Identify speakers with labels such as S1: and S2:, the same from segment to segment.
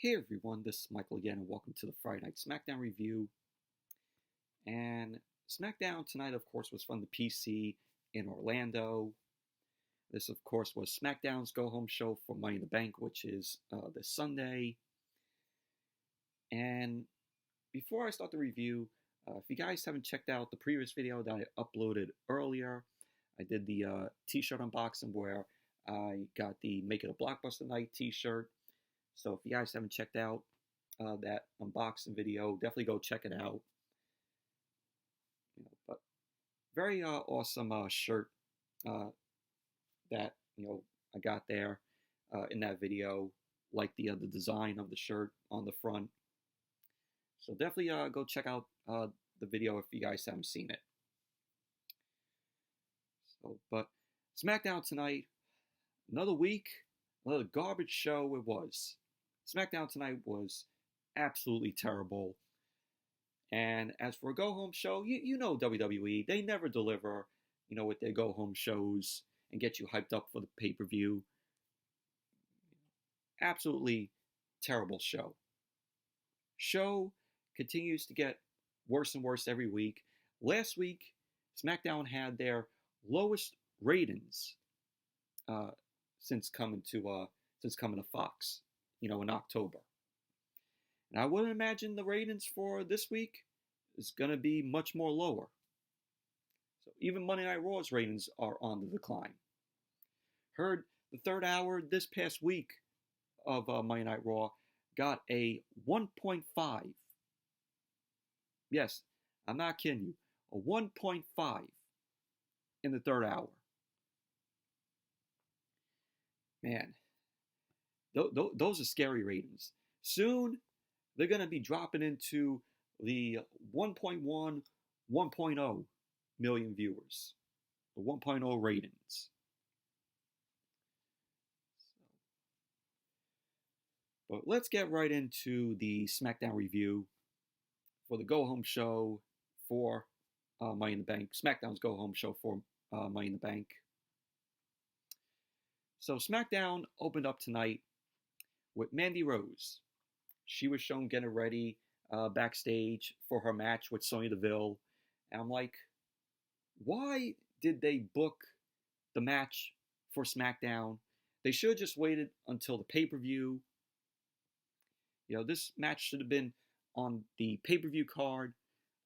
S1: Hey everyone, this is Michael again, and welcome to the Friday Night Smackdown review. And Smackdown tonight, of course, was from the PC in Orlando. This, of course, was Smackdown's go-home show for Money in the Bank, which is this Sunday. And before I start the review, if you guys haven't checked out the previous video that I uploaded earlier, I did the t-shirt unboxing where I got the Make It a Blockbuster Night t-shirt. So if you guys haven't checked out that unboxing video, definitely go check it out. But very awesome shirt that I got there in that video. Like the design of the shirt on the front. So definitely go check out the video if you guys haven't seen it. But SmackDown tonight, another week, another garbage show it was. SmackDown tonight was absolutely terrible. And as for a go-home show, you know WWE, they never deliver, with their go-home shows and get you hyped up for the pay-per-view. Absolutely terrible show. Show continues to get worse and worse every week. Last week, SmackDown had their lowest ratings since coming to Fox, in October. And I wouldn't imagine the ratings for this week is going to be much more lower. So even Monday Night Raw's ratings are on the decline. Heard the third hour this past week of Monday Night Raw got a 1.5. Yes, I'm not kidding you. A 1.5 in the third hour. Man, those are scary ratings. Soon, they're going to be dropping into the 1.1, 1.0 million viewers. The 1.0 ratings. But let's get right into the SmackDown review for the go-home show for Money in the Bank. SmackDown's go-home show for Money in the Bank. So SmackDown opened up tonight with Mandy Rose. She was shown getting ready backstage for her match with Sonya Deville. And I'm like, why did they book the match for SmackDown? They should have just waited until the pay-per-view. This match should have been on the pay-per-view card.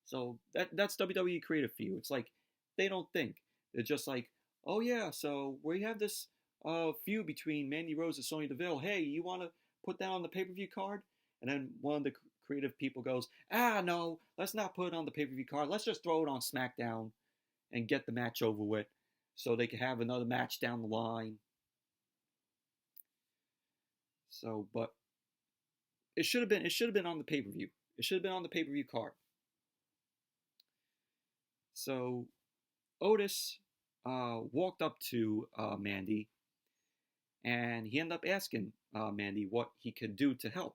S1: So that's WWE creative for you. It's like, they don't think. They're just like, oh yeah, so we have this feud between Mandy Rose and Sonya Deville. Hey, you want to put that on the pay-per-view card? And then one of the creative people goes, no, let's not put it on the pay-per-view card. Let's just throw it on SmackDown and get the match over with so they can have another match down the line. So, but it should have been on the pay-per-view. It should have been on the pay-per-view card. So, Otis walked up to Mandy, and he ended up asking Mandy what he could do to help.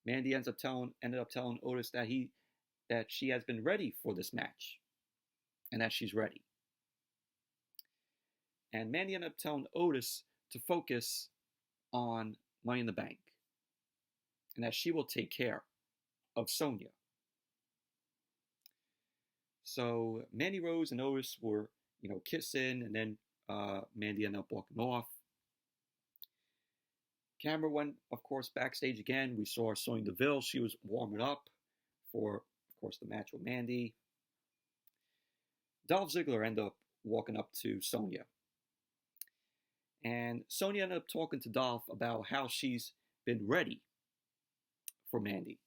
S1: Mandy ended up telling Otis that she has been ready for this match, and that she's ready. And Mandy ended up telling Otis to focus on Money in the Bank, and that she will take care of Sonya. So Mandy Rose and Otis were, kissing, and then Mandy ended up walking off. Camera went, of course, backstage again. We saw Sonya Deville. She was warming up for, of course, the match with Mandy. Dolph Ziggler ended up walking up to Sonya. And Sonya ended up talking to Dolph about how she's been ready for Mandy.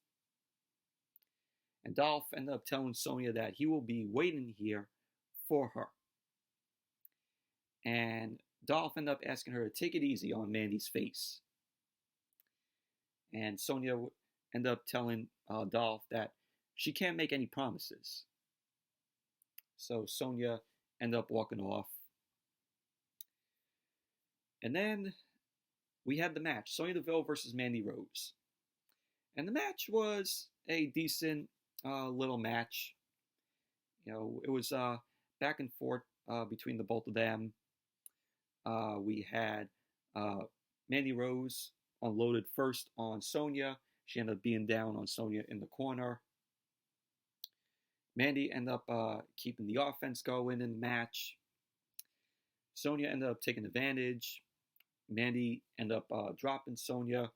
S1: And Dolph ended up telling Sonya that he will be waiting here for her. And Dolph ended up asking her to take it easy on Mandy's face. And Sonya ended up telling Dolph that she can't make any promises. So Sonya ended up walking off. And then we had the match, Sonya Deville versus Mandy Rose. And the match was a decent little match. It was back and forth between the both of them. We had Mandy Rose unloaded first on Sonya. She ended up being down on Sonya in the corner. Mandy ended up keeping the offense going in the match. Sonya ended up taking advantage. Mandy ended up dropping Sonya,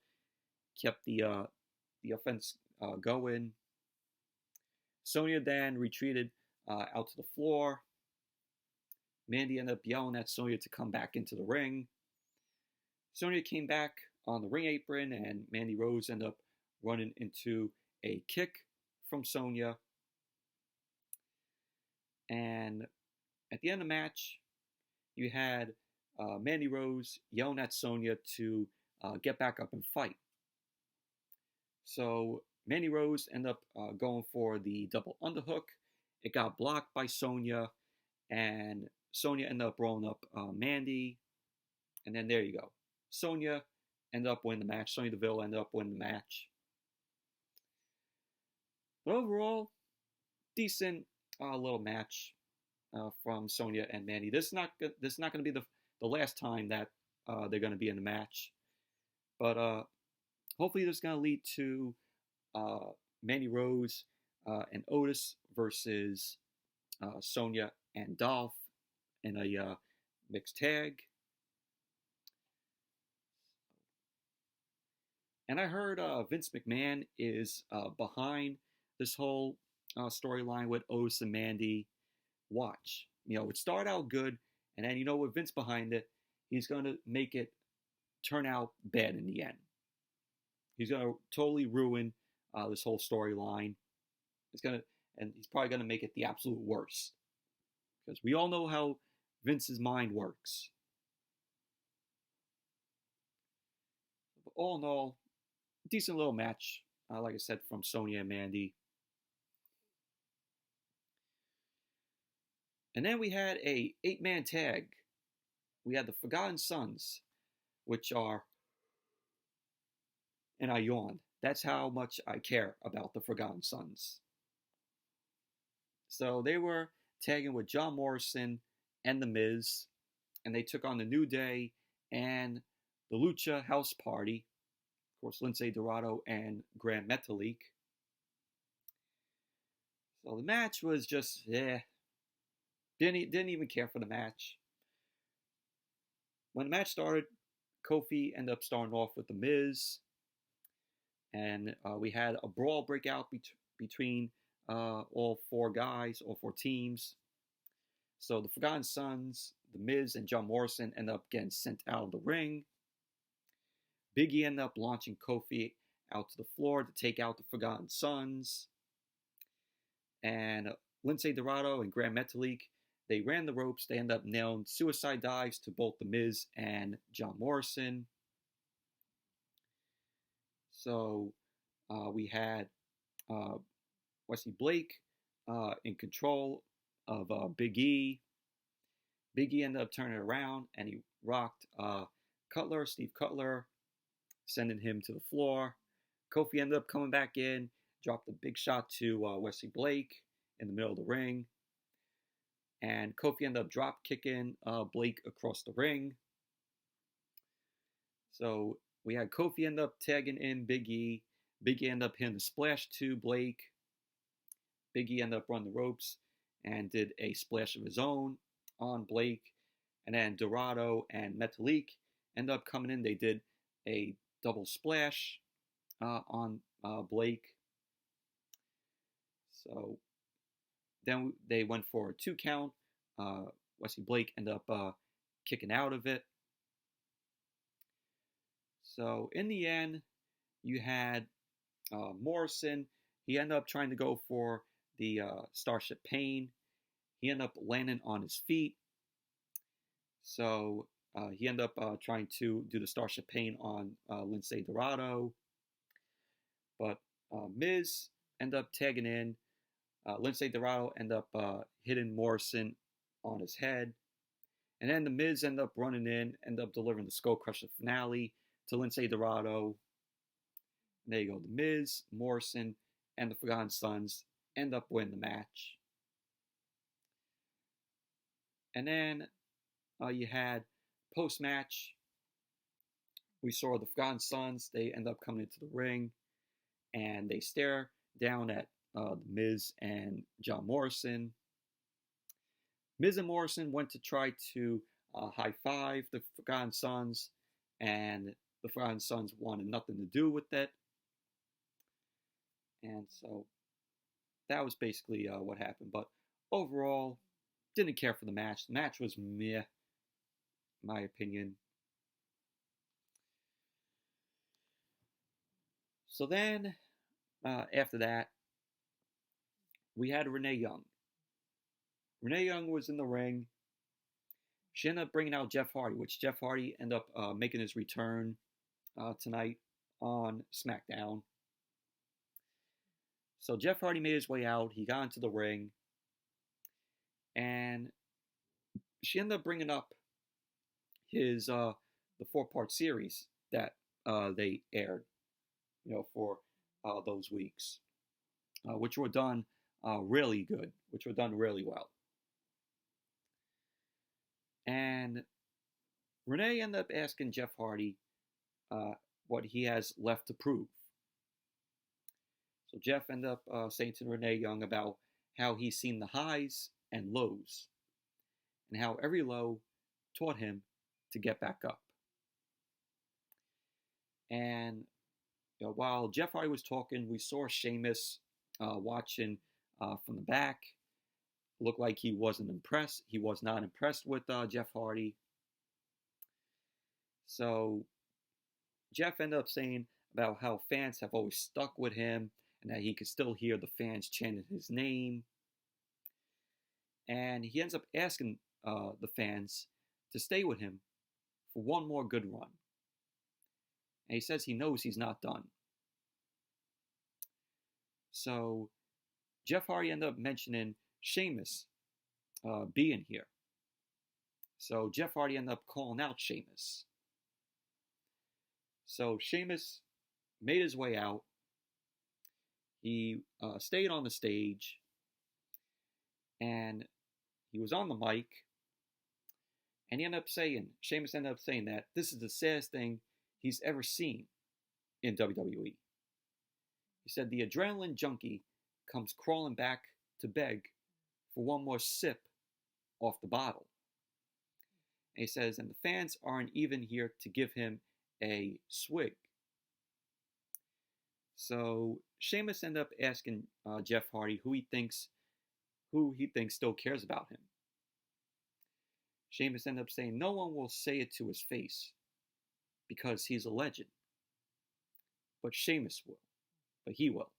S1: kept the offense going. Sonya then retreated out to the floor. Mandy ended up yelling at Sonya to come back into the ring. Sonya came back on the ring apron, and Mandy Rose ended up running into a kick from Sonya. And at the end of the match, you had Mandy Rose yelling at Sonya to get back up and fight. So Mandy Rose ended up going for the double underhook. It got blocked by Sonya, and Sonya ended up rolling up Mandy. And then there you go. Sonya ended up winning the match. Sonya Deville ended up winning the match. But overall, decent little match from Sonya and Mandy. This is not going to be the last time that they're going to be in the match. But hopefully this is going to lead to Mandy Rose and Otis versus Sonya and Dolph in a mixed tag. And I heard Vince McMahon is behind this whole storyline with Otis and Mandy. Watch. It started out good, and then with Vince behind it, he's going to make it turn out bad in the end. He's going to totally ruin this whole storyline. And he's probably going to make it the absolute worst. Because we all know how Vince's mind works. But all in all, decent little match, like I said, from Sonya and Mandy. And then we had a 8-man tag. We had the Forgotten Sons, which are, and I yawned. That's how much I care about the Forgotten Sons. So they were tagging with John Morrison and The Miz, and they took on the New Day and the Lucha House Party. Of course, Lince Dorado and Gran Metalik. So the match was just, Didn't even care for the match. When the match started, Kofi ended up starting off with The Miz. And we had a brawl break out between all four guys, all four teams. So the Forgotten Sons, The Miz, and John Morrison end up getting sent out of the ring. Big E ended up launching Kofi out to the floor to take out the Forgotten Sons. And Lince Dorado and Gran Metalik, they ran the ropes. They ended up nailing suicide dives to both The Miz and John Morrison. So we had Wesley Blake in control of Big E. Big E ended up turning it around, and he rocked Steve Cutler, sending him to the floor. Kofi ended up coming back in, dropped a big shot to Wesley Blake in the middle of the ring. And Kofi ended up drop kicking Blake across the ring. So we had Kofi end up tagging in Big E. Big E ended up hitting the splash to Blake. Big E ended up running the ropes and did a splash of his own on Blake. And then Dorado and Metalik ended up coming in. They did a double splash on Blake. So then they went for a 2 count. Wesley Blake ended up kicking out of it. So in the end, you had Morrison. He ended up trying to go for the Starship Pain. He ended up landing on his feet. So he ended up trying to do the Starship Pain on Lince Dorado. But Miz ended up tagging in. Lince Dorado ended up hitting Morrison on his head. And then the Miz ended up running in, ended up delivering the Skull Crusher finale to Lince Dorado. And there you go. The Miz, Morrison, and the Forgotten Sons end up winning the match. And then you had post-match we saw the Forgotten Sons. They end up coming into the ring, and they stare down at the Miz and John Morrison. Miz and Morrison went to try to high-five the Forgotten Sons, and the Forgotten Sons wanted nothing to do with it. And so that was basically what happened. But overall, didn't care for the match. The match was meh, in my opinion. So then, after that, we had Renee Young. Renee Young was in the ring. She ended up bringing out Jeff Hardy, which Jeff Hardy ended up making his return tonight on Smackdown. So Jeff Hardy made his way out. He got into the ring. And she ended up bringing up his the 4-part series that they aired, for those weeks, which were done really good, which were done really well. And Renee ended up asking Jeff Hardy what he has left to prove. So Jeff ended up saying to Renee Young about how he's seen the highs and lows, and how every low taught him to get back up. And while Jeff Hardy was talking, we saw Sheamus watching from the back. Looked like he wasn't impressed. He was not impressed with Jeff Hardy. So Jeff ended up saying about how fans have always stuck with him, and that he could still hear the fans chanting his name. And he ends up asking the fans to stay with him for one more good run. And he says he knows he's not done. So Jeff Hardy ended up mentioning Sheamus being here. So Jeff Hardy ended up calling out Sheamus. So Sheamus made his way out. He stayed on the stage. And he was on the mic. And Sheamus ended up saying that this is the saddest thing he's ever seen in WWE. He said the adrenaline junkie comes crawling back to beg for one more sip off the bottle. And he says, and the fans aren't even here to give him a swig. So Sheamus ended up asking Jeff Hardy who he thinks still cares about him. Sheamus ended up saying no one will say it to his face because he's a legend. But Sheamus will. But he will.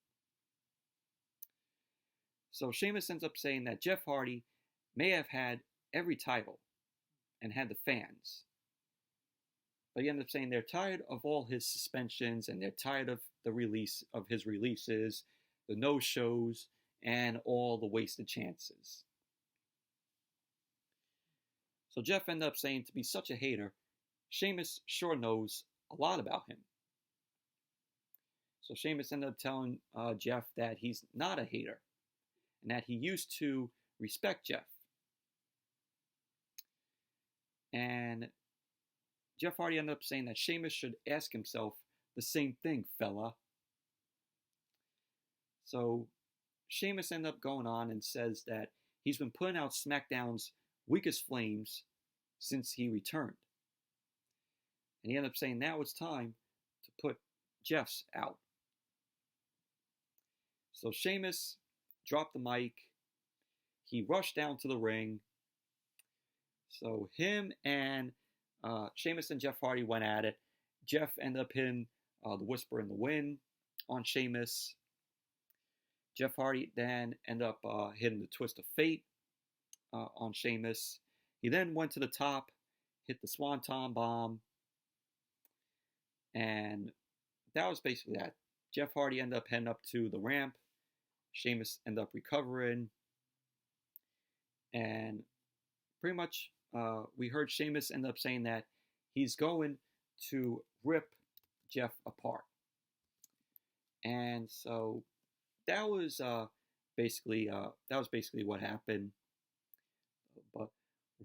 S1: So Sheamus ends up saying that Jeff Hardy may have had every title and had the fans. But he ended up saying they're tired of all his suspensions, and they're tired of the release of his releases, the no-shows, and all the wasted chances. So Jeff ended up saying to be such a hater, Sheamus sure knows a lot about him. So Sheamus ended up telling Jeff that he's not a hater, and that he used to respect Jeff. And Jeff Hardy ended up saying that Sheamus should ask himself the same thing, fella. So Sheamus ended up going on and says that he's been putting out SmackDown's weakest flames since he returned. And he ended up saying now it's time to put Jeff's out. So Sheamus dropped the mic. He rushed down to the ring. So him and Sheamus and Jeff Hardy went at it. Jeff ended up hitting the Whisper in the Wind on Sheamus. Jeff Hardy then ended up hitting the Twist of Fate on Sheamus. He then went to the top, hit the Swanton Bomb, and that was basically that. Jeff Hardy ended up heading up to the ramp. Sheamus ended up recovering, and pretty much we heard Sheamus end up saying that he's going to rip Jeff apart. And so that was basically what happened. But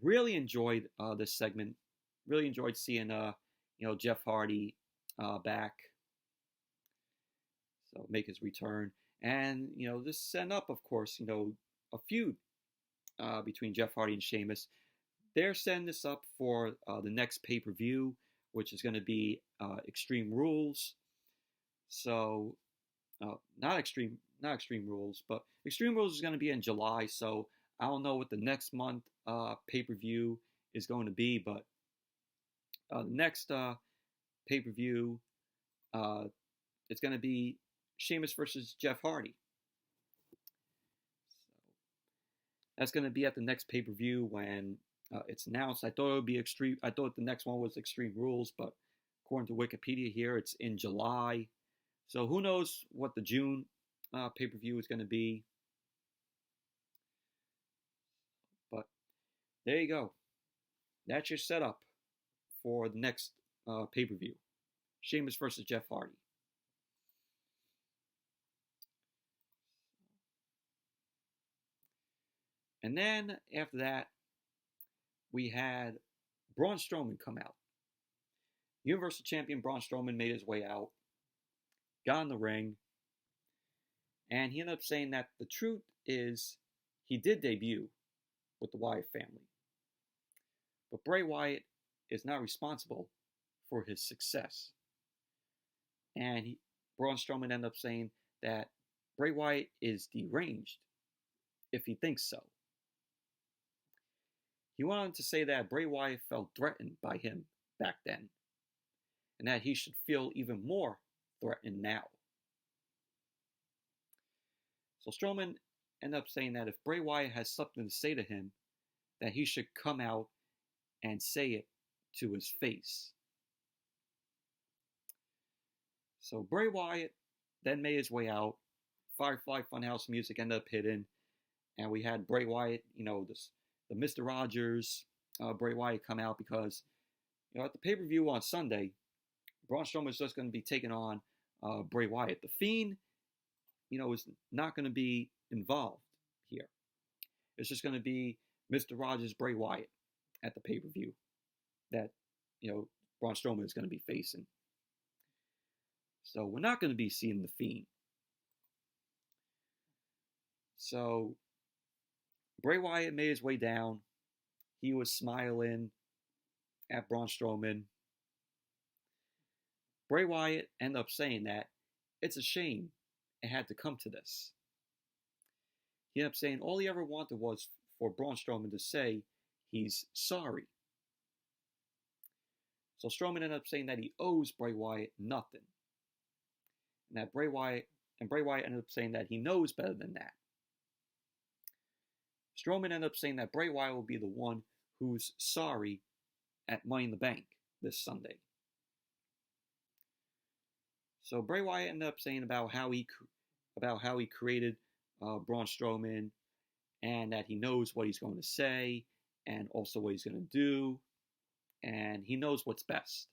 S1: really enjoyed this segment. Really enjoyed seeing Jeff Hardy back, so make his return, and this set up, of course, a feud between Jeff Hardy and Sheamus. They're setting this up for the next pay-per-view, which is going to be Extreme Rules. So, not Extreme Rules, but Extreme Rules is going to be in July. So I don't know what the next month pay-per-view is going to be, but the next pay-per-view, it's going to be Sheamus versus Jeff Hardy. So that's going to be at the next pay-per-view when it's announced. I thought it would be Extreme. I thought the next one was Extreme Rules, but according to Wikipedia here, it's in July. So who knows what the June pay-per-view is going to be. But there you go. That's your setup for the next pay-per-view. Sheamus versus Jeff Hardy. And then after that, we had Braun Strowman come out. Universal Champion Braun Strowman made his way out, got in the ring, and he ended up saying that the truth is he did debut with the Wyatt family. But Bray Wyatt is not responsible for his success. And Braun Strowman ended up saying that Bray Wyatt is deranged if he thinks so. He went on to say that Bray Wyatt felt threatened by him back then, and that he should feel even more threatened now. So Strowman ended up saying that if Bray Wyatt has something to say to him, that he should come out and say it to his face. So Bray Wyatt then made his way out. Firefly Funhouse music ended up hitting, and we had Bray Wyatt, the Mr. Rogers, Bray Wyatt come out because, at the pay-per-view on Sunday, Braun Strowman is just going to be taking on Bray Wyatt. The Fiend, is not going to be involved here. It's just going to be Mr. Rogers, Bray Wyatt at the pay-per-view that, Braun Strowman is going to be facing. So we're not going to be seeing The Fiend. So Bray Wyatt made his way down. He was smiling at Braun Strowman. Bray Wyatt ended up saying that it's a shame it had to come to this. He ended up saying all he ever wanted was for Braun Strowman to say he's sorry. So Strowman ended up saying that he owes Bray Wyatt nothing. And that Bray Wyatt ended up saying that he knows better than that. Strowman ended up saying that Bray Wyatt will be the one who's sorry at Money in the Bank this Sunday. So Bray Wyatt ended up saying about how he created Braun Strowman, and that he knows what he's going to say, and also what he's going to do, and he knows what's best.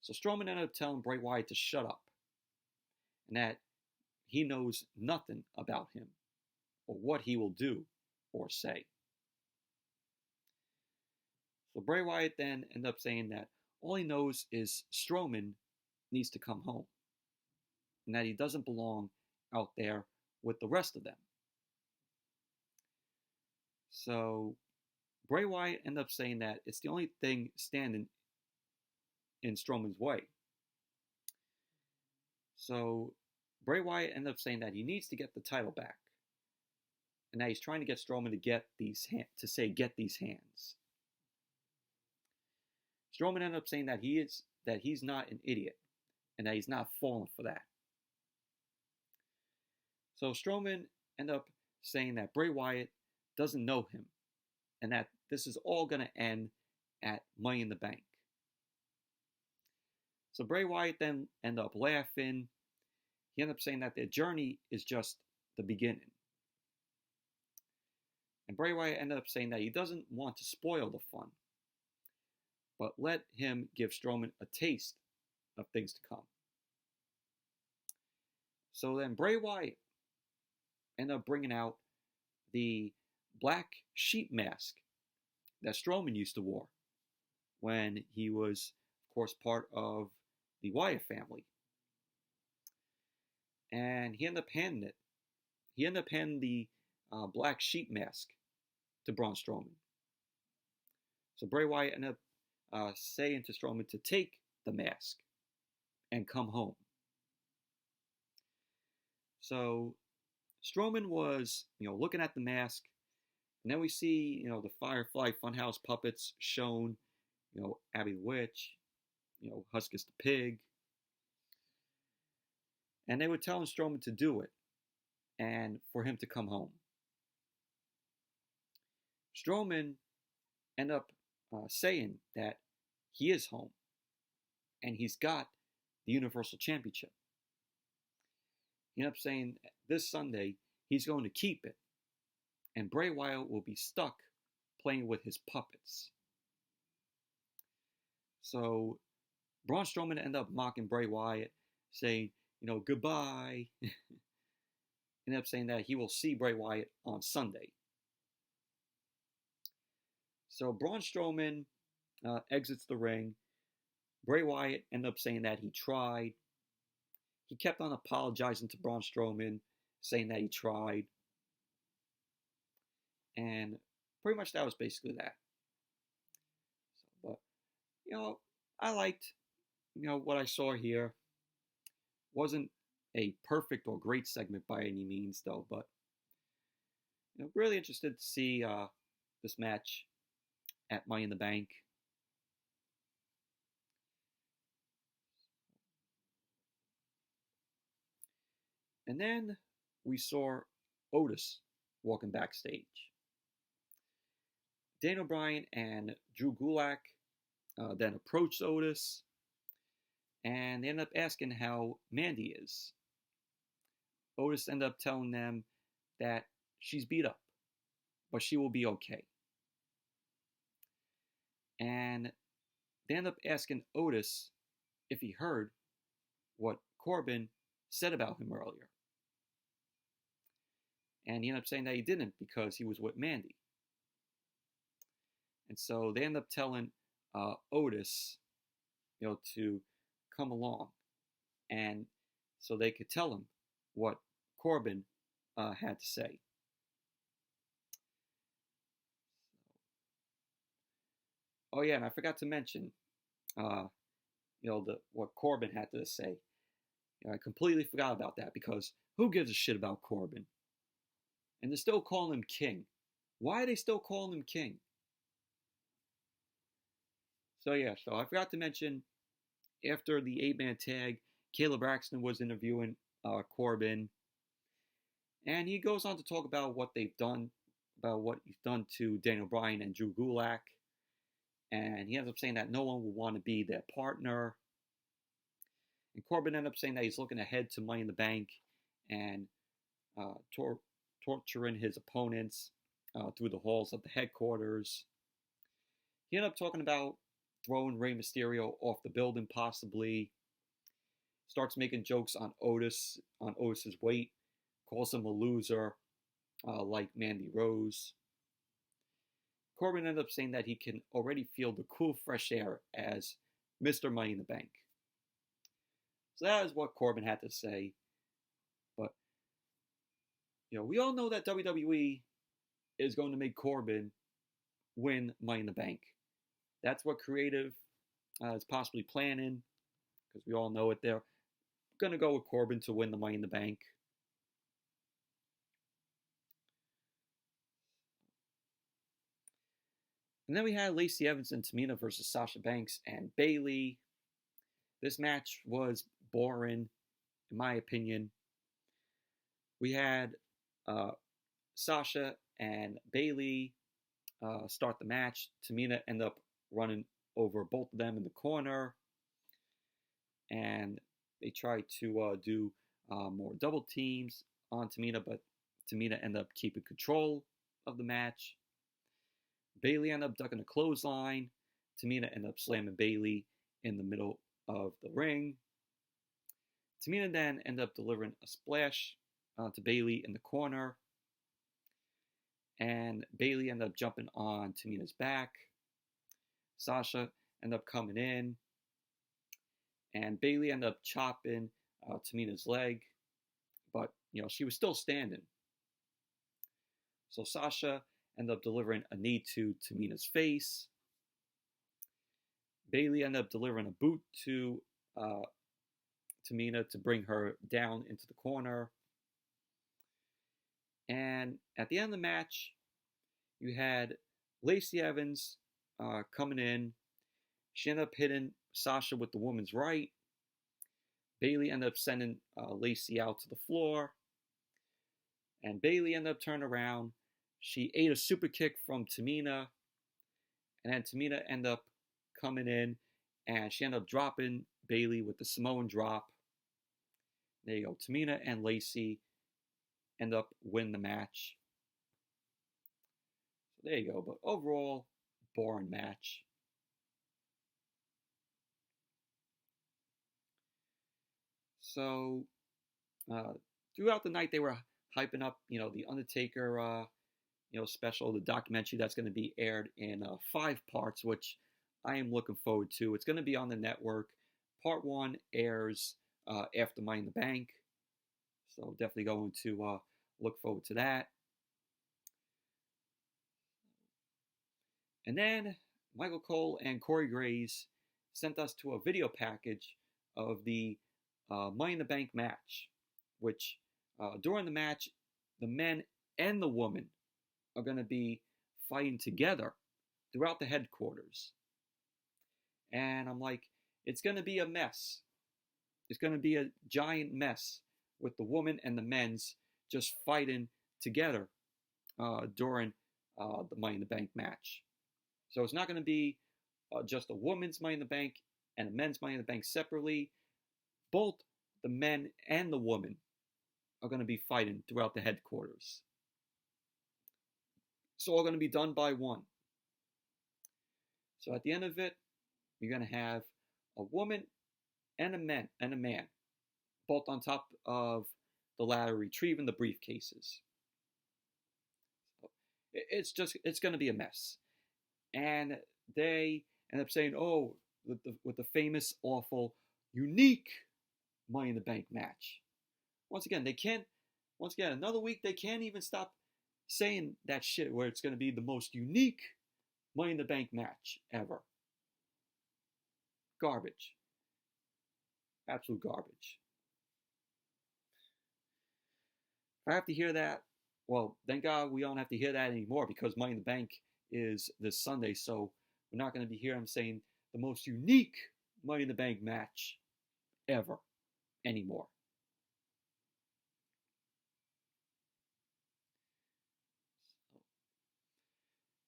S1: So Strowman ended up telling Bray Wyatt to shut up, and that he knows nothing about him, or what he will do or say. So Bray Wyatt then ended up saying that all he knows is Strowman needs to come home, and that he doesn't belong out there with the rest of them. So Bray Wyatt ended up saying that it's the only thing standing in Strowman's way. So Bray Wyatt ended up saying that he needs to get the title back, and that he's trying to get Strowman to get these hands. Strowman ended up saying that he's not an idiot, and that he's not falling for that. So Strowman ended up saying that Bray Wyatt doesn't know him, and that this is all going to end at Money in the Bank. So Bray Wyatt then ended up laughing. He ended up saying that their journey is just the beginning. And Bray Wyatt ended up saying that he doesn't want to spoil the fun, but let him give Strowman a taste of things to come. So then Bray Wyatt ended up bringing out the black sheep mask that Strowman used to wear when he was, of course, part of the Wyatt family. And he ended up handing it. He ended up handing the black sheep mask to Braun Strowman. So Bray Wyatt ended up saying to Strowman to take the mask and come home. So Strowman was, looking at the mask, and then we see, the Firefly Funhouse puppets shown, Abby the Witch, Huskus the Pig, and they were telling Strowman to do it and for him to come home. Strowman ended up saying that he is home and he's got the Universal Championship. He ended up saying this Sunday he's going to keep it, and Bray Wyatt will be stuck playing with his puppets. So Braun Strowman ended up mocking Bray Wyatt, saying, goodbye. Ended up saying that he will see Bray Wyatt on Sunday. So Braun Strowman exits the ring. Bray Wyatt ended up saying that he tried. He kept on apologizing to Braun Strowman, saying that he tried. And pretty much that was basically that. So, but, I liked, what I saw here. Wasn't a perfect or great segment by any means, though, but, really interested to see this match at Money in the Bank. And then we saw Otis walking backstage. Daniel Bryan and Drew Gulak then approached Otis, and they ended up asking how Mandy is. Otis ended up telling them that she's beat up, but she will be okay. And they ended up asking Otis if he heard what Corbin said about him earlier. And he ended up saying that he didn't because he was with Mandy. And so they ended up telling Otis, to come along, and so they could tell him what Corbin had to say. Oh yeah, and I forgot to mention, what Corbin had to say. I completely forgot about that because who gives a shit about Corbin? And they're still calling him King. Why are they still calling him King? So yeah, so I forgot to mention, after the 8-man tag, Caleb Braxton was interviewing Corbin, and he goes on to talk about what they've done, about what he's done to Daniel Bryan and Drew Gulak, and he ends up saying that no one will want to be their partner. And Corbin ended up saying that he's looking ahead to Money in the Bank and torturing his opponents through the halls of the headquarters. He ended up talking about throwing Rey Mysterio off the building, possibly. Starts making jokes on Otis's weight. Calls him a loser, like Mandy Rose. Corbin ended up saying that he can already feel the cool, fresh air as Mr. Money in the Bank. So that is what Corbin had to say. But, we all know that WWE is going to make Corbin win Money in the Bank. That's what creative is possibly planning, because we all know it. They're going to go with Corbin to win the Money in the Bank. And then we had Lacey Evans and Tamina versus Sasha Banks and Bayley. This match was boring, in my opinion. We had Sasha and Bayley start the match. Tamina ended up running over both of them in the corner, and they tried to do more double teams on Tamina, but Tamina ended up keeping control of the match. Bayley ended up ducking a clothesline. Tamina ended up slamming Bayley in the middle of the ring. Tamina then ended up delivering a splash to Bayley in the corner, and Bayley ended up jumping on Tamina's back. Sasha ended up coming in, and Bayley ended up chopping Tamina's leg, but she was still standing. So Sasha ended up delivering a knee to Tamina's face. Bayley ended up delivering a boot to Tamina to bring her down into the corner. And at the end of the match, you had Lacey Evans coming in. She ended up hitting Sasha with the woman's right. Bayley ended up sending Lacey out to the floor. And Bayley ended up turning around. She ate a super kick from Tamina. And then Tamina ended up coming in. And she ended up dropping Bayley with the Samoan drop. There you go. Tamina and Lacey end up winning the match. So there you go. But overall, boring match. So throughout the night, they were hyping up, the Undertaker, special, the documentary that's going to be aired in 5 parts, which I am looking forward to. It's going to be on the network. Part 1 airs after Money in the Bank, so definitely going to look forward to that. And then Michael Cole and Corey Graves sent us to a video package of the Money in the Bank match, which during the match, the men and the women are going to be fighting together throughout the headquarters. And I'm like, it's going to be a mess. It's going to be a giant mess with the women and the men's just fighting together during the Money in the Bank match. So it's not going to be just a women's Money in the Bank and a men's Money in the Bank separately. Both the men and the women are going to be fighting throughout the headquarters. It's all going to be done by one. So at the end of it, you're going to have a woman and a man, both on top of the ladder retrieving the briefcases. So it's going to be a mess. And they end up saying, oh, with the famous, awful, unique Money in the Bank match. Once again, another week, they can't even stop saying that shit where it's going to be the most unique Money in the Bank match ever. Garbage. Absolute garbage. If I have to hear that, well, thank God we don't have to hear that anymore, because Money in the Bank is this Sunday, so we're not going to be hearing them saying the most unique Money in the Bank match ever anymore.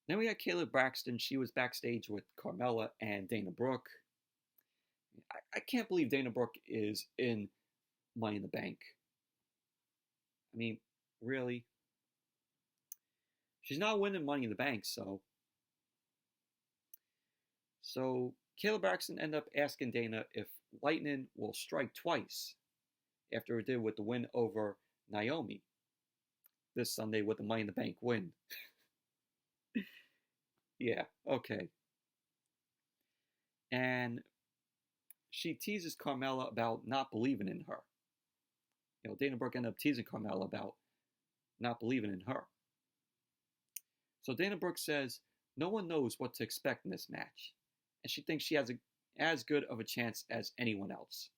S1: Then we had Kayla Braxton. She was backstage with Carmella and Dana Brooke. I can't believe Dana Brooke is in Money in the Bank. I mean, really? She's not winning Money in the Bank, so Kayla Braxton ended up asking Dana if lightning will strike twice after it did with the win over Naomi this Sunday with the Money in the Bank win. Yeah, okay. And she teases Carmella about not believing in her. Dana Brooke ended up teasing Carmella about not believing in her. So Dana Brooke says no one knows what to expect in this match, and she thinks she has as good of a chance as anyone else.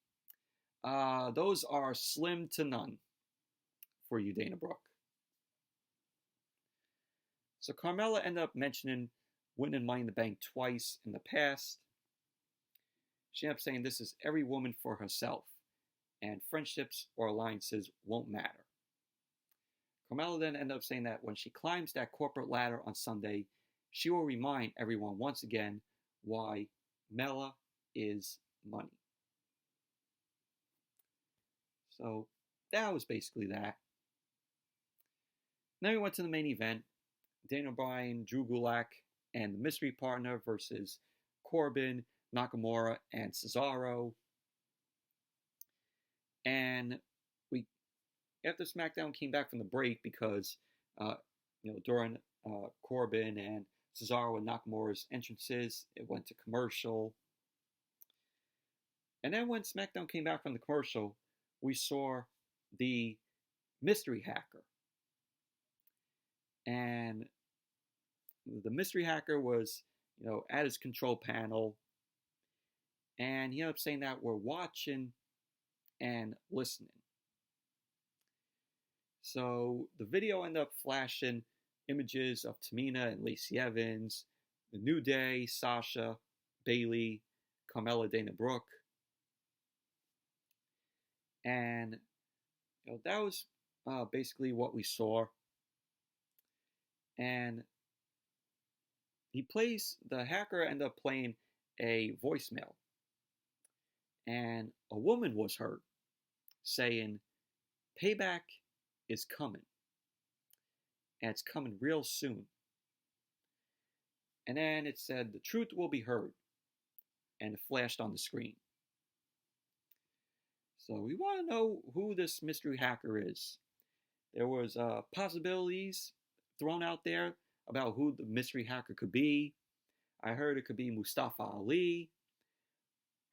S1: Those are slim to none for you, Dana Brooke. So Carmella ended up mentioning winning Money in the Bank twice in the past. She ended up saying this is every woman for herself, and friendships or alliances won't matter. Carmella then ended up saying that when she climbs that corporate ladder on Sunday, she will remind everyone once again why Mela is money. So that was basically that. Then we went to the main event. Daniel Bryan, Drew Gulak, and the mystery partner versus Corbin, Nakamura, and Cesaro. And after Smackdown came back from the break, because during Corbin and Cesaro and Nakamura's entrances. It went to commercial. And then when SmackDown came back from the commercial, we saw the mystery hacker. And the mystery hacker was, at his control panel. And he ended up saying that we're watching and listening. So the video ended up flashing images of Tamina and Lacey Evans, the New Day, Sasha, Bayley, Carmella, Dana Brooke. And that was basically what we saw. And the hacker ended up playing a voicemail. And a woman was heard saying, "Payback is coming. And it's coming real soon." And then it said, "The truth will be heard." And it flashed on the screen. So we want to know who this mystery hacker is. There was possibilities thrown out there about who the mystery hacker could be. I heard it could be Mustafa Ali.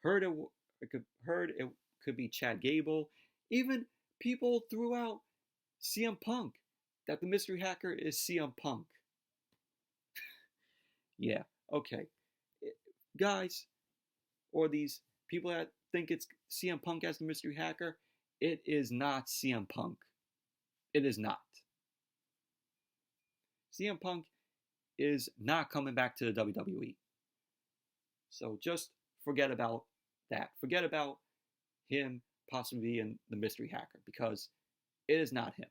S1: Heard it could be Chad Gable. Even people threw out CM Punk, that the mystery hacker is CM Punk. Yeah, okay. Guys, or these people that think it's CM Punk as the mystery hacker, it is not CM Punk. It is not. CM Punk is not coming back to the WWE. So just forget about that. Forget about him possibly being the mystery hacker, because it is not him.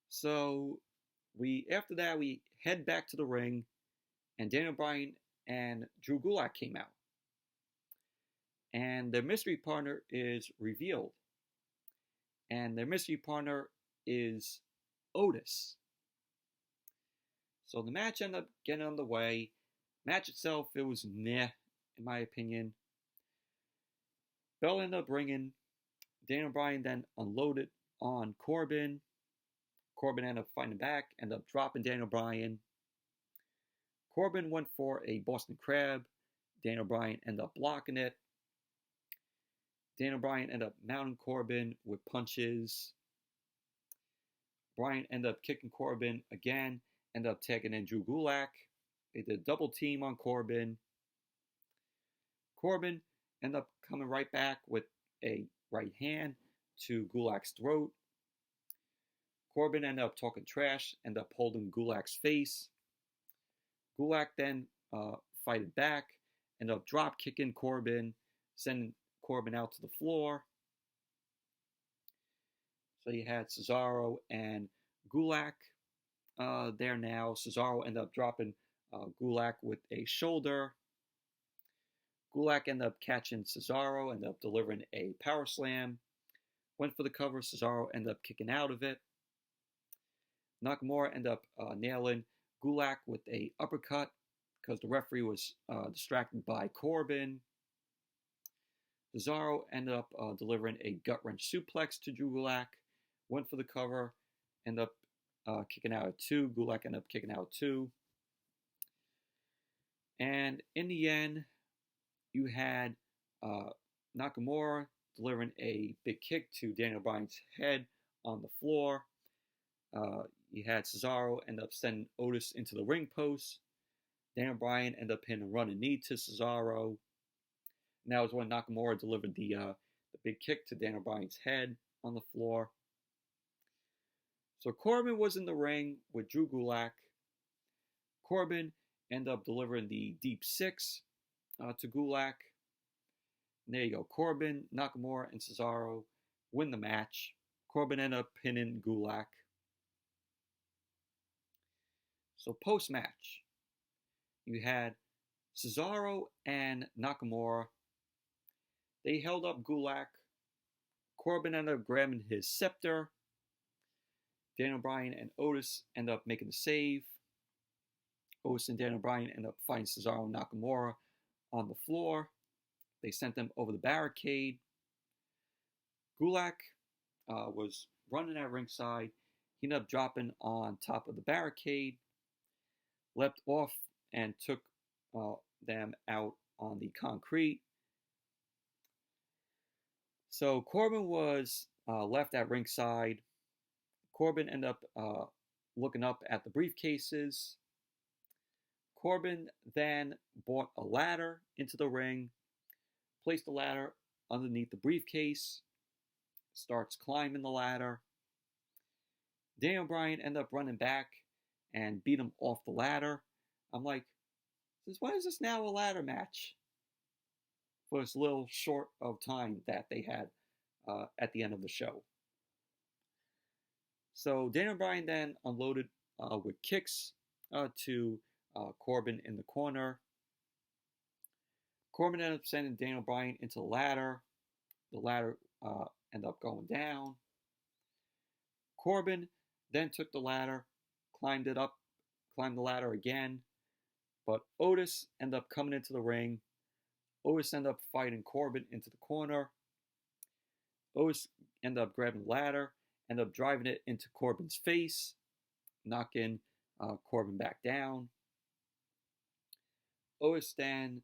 S1: So after that we head back to the ring, and Daniel Bryan and Drew Gulak came out. And their mystery partner is revealed. And their mystery partner is Otis. So the match ended up getting underway. Match itself, it was meh, in my opinion. Bell ended up ringing. Daniel Bryan then unloaded on Corbin. Corbin ended up fighting back, ended up dropping Daniel Bryan. Corbin went for a Boston Crab. Daniel Bryan ended up blocking it. Daniel Bryan ended up mounting Corbin with punches. Bryan ended up kicking Corbin again, ended up taking in Drew Gulak. They did a double team on Corbin. Corbin ended up coming right back with a right hand to Gulak's throat. Corbin ended up talking trash, ended up holding Gulak's face. Gulak then fighted back, ended up drop kicking Corbin, sending Corbin out to the floor. So you had Cesaro and Gulak there now. Cesaro ended up dropping Gulak with a shoulder. Gulak ended up catching Cesaro, ended up delivering a power slam. Went for the cover. Cesaro ended up kicking out of it. Nakamura ended up nailing Gulak with a uppercut because the referee was distracted by Corbin. Cesaro ended up delivering a gut-wrench suplex to Drew Gulak. Went for the cover. Ended up kicking out at 2. Gulak ended up kicking out 2. And in the end, you had Nakamura delivering a big kick to Daniel Bryan's head on the floor. You had Cesaro end up sending Otis into the ring post. Daniel Bryan ended up hitting a running knee to Cesaro. And that was when Nakamura delivered the big kick to Daniel Bryan's head on the floor. So Corbin was in the ring with Drew Gulak. Corbin ended up delivering the deep 6 to Gulak. And there you go. Corbin, Nakamura, and Cesaro win the match. Corbin ended up pinning Gulak. So post-match, you had Cesaro and Nakamura. They held up Gulak. Corbin ended up grabbing his scepter. Daniel Bryan and Otis ended up making the save. Otis and Daniel Bryan ended up fighting Cesaro and Nakamura on the floor. They sent them over the barricade. Gulak was running at ringside. He ended up dropping on top of the barricade, leapt off, and took them out on the concrete. So Corbin was left at ringside. Corbin ended up looking up at the briefcases. Corbin then brought a ladder into the ring, placed the ladder underneath the briefcase, starts climbing the ladder. Daniel Bryan ended up running back and beat him off the ladder. I'm like, why is this now a ladder match? For this little short of time that they had at the end of the show. So Daniel Bryan then unloaded with kicks to Corbin in the corner. Corbin ended up sending Daniel Bryan into the ladder. The ladder ended up going down. Corbin then took the ladder, climbed the ladder again. But Otis ended up coming into the ring. Otis ended up fighting Corbin into the corner. Otis ended up grabbing the ladder, ended up driving it into Corbin's face, knocking Corbin back down. Otis then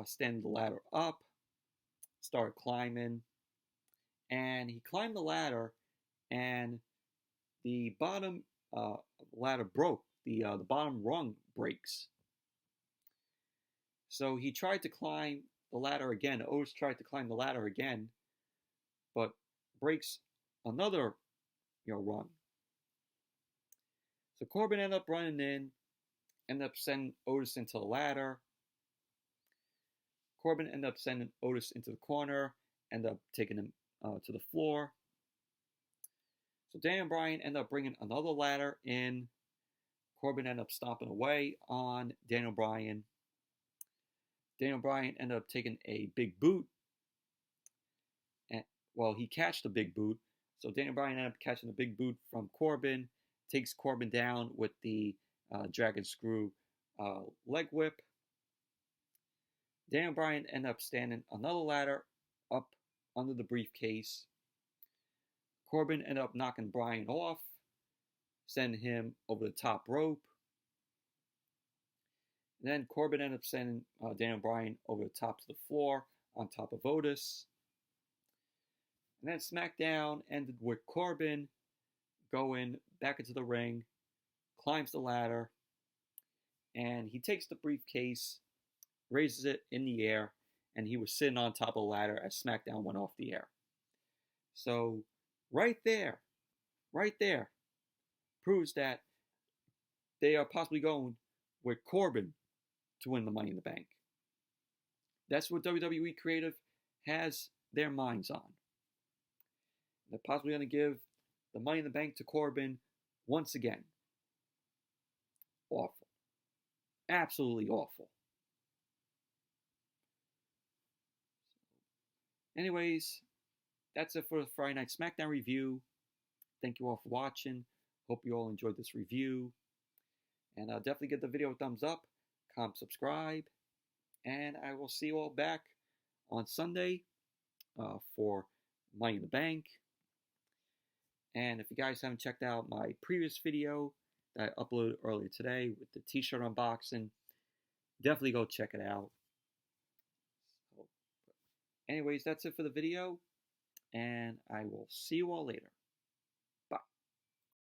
S1: standing the ladder up, started climbing, and he climbed the ladder, and the bottom ladder broke. The bottom rung breaks. So he tried to climb the ladder again. Otis tried to climb the ladder again, but breaks another rung. So Corbin ended up running in, ended up sending Otis into the ladder. Corbin ended up sending Otis into the corner, ended up taking him to the floor. So Daniel Bryan ended up bringing another ladder in. Corbin ended up stomping away on Daniel Bryan. Daniel Bryan ended up taking a big boot. And, he catched a big boot. So Daniel Bryan ended up catching a big boot from Corbin. Takes Corbin down with the dragon screw leg whip. Daniel Bryan ended up standing another ladder up under the briefcase. Corbin ended up knocking Bryan off, sending him over the top rope. Then Corbin ended up sending Daniel Bryan over the top to the floor on top of Otis. And then Smackdown ended with Corbin going back into the ring, climbs the ladder, and he takes the briefcase, raises it in the air, and he was sitting on top of the ladder as Smackdown went off the air. So right there, proves that they are possibly going with Corbin to win the Money in the Bank. That's what WWE Creative has their minds on. They're possibly going to give the Money in the Bank to Corbin once again. Awful. Absolutely awful. Anyways, that's it for the Friday Night SmackDown review. Thank you all for watching. Hope you all enjoyed this review. And definitely give the video a thumbs up, comment, subscribe. And I will see you all back on Sunday for Money in the Bank. And if you guys haven't checked out my previous video that I uploaded earlier today with the t-shirt unboxing, definitely go check it out. So, anyways, that's it for the video, and I will see you all later.